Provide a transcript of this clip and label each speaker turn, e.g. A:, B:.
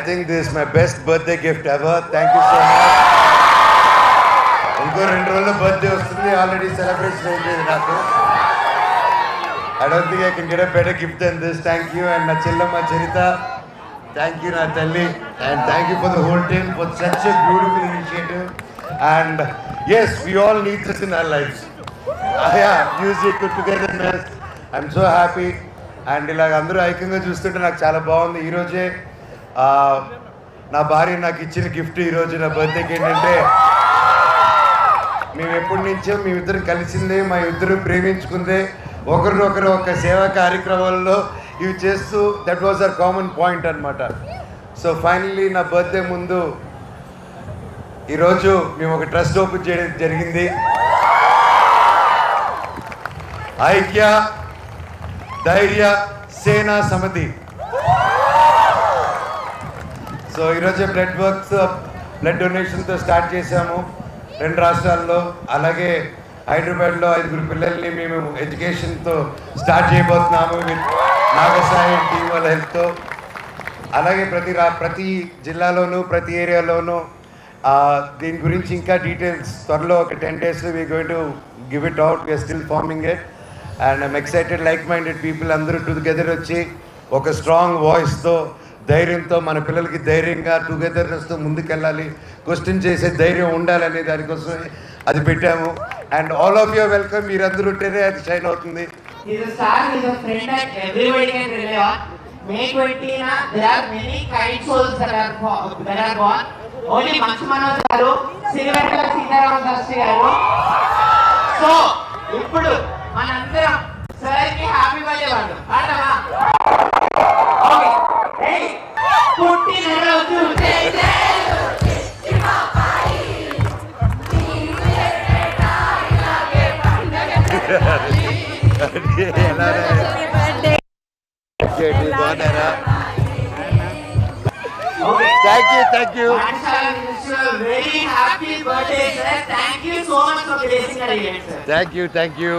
A: think this is my best birthday gift ever. Thank you so much. ఇంకో 2 రోజుల్లో birthday వస్తుంది. Already celebration అయిపోయింది నాకు. I don't think I can get a better gift than this. Thank you. And నా చెల్లమ్మ చరిత, thank you నా తల్లి, and thank you for the whole team for such a beautiful initiative. And yes, we all need this in our lives. Yeah, music, togetherness. I'm so happy. And ఇలాగ అందరూ ఐక్యంగా చూస్తుంటే నాకు చాలా బాగుంది. ఈరోజే నా భార్య నాకు ఇచ్చిన గిఫ్ట్ ఈరోజు నా బర్త్డేకి ఏంటంటే, మేము ఎప్పటి నుంచో మేమిద్దరం కలిసిందే, మా ఇద్దరు ప్రేమించుకుందే, ఒకరినొకరు ఒక సేవా కార్యక్రమాల్లో ఇవి చేస్తూ, that was our common point అనమాట. సో ఫైనల్లీ నా బర్త్డే ముందు ఈరోజు మేము ఒక ట్రస్ట్ ఓపెన్ చేయడం జరిగింది. ఐక్య ధైర్య సేనా సమితి. సో ఈరోజే బ్లడ్ డొనేషన్తో స్టార్ట్ చేశాము 2 రాష్ట్రాల్లో. అలాగే హైదరాబాద్లో 5 పిల్లల్ని మేము ఎడ్యుకేషన్తో స్టార్ట్ చేయబోతున్నాము విత్ నాగసాయి టీమ్ వాళ్ళ హెల్ప్తో. అలాగే ప్రతి జిల్లాలోనూ ప్రతి ఏరియాలోనూ దీని గురించి ఇంకా డీటెయిల్స్ త్వరలో ఒక 10 days we going to give it out. We're still forming it and I'm excited. Like minded people అందరూ టుగెదర్ వచ్చి ఒక స్ట్రాంగ్ వాయిస్తో, ధైర్యంతో, మన పిల్లలకి ధైర్యంగా టుగెదర్నెస్తో ముందుకెళ్ళాలి, క్వశ్చన్ చేసే ధైర్యం ఉండాలనే దానికోసం అది పెట్టాము. And all of you welcome. మీరందరూ ఉంటేనే అది షైన్ అవుతుంది.
B: May 20th, there are many kind souls that are born. Only Manchu Manoj garu, Sirivella Sitaram Shastri garu. So, ఇప్పుడు మనందరం సార్ కి హ్యాపీ బర్త్డే వాళ్ళు పాడవా? Okay, ready. పుట్టిన రోజు జై జై శివాపాయి, నీవేలాగే పండగ
A: Thank you.
B: Very happy birthday, sir. Thank you so much for blessing our event, sir.
A: Thank you.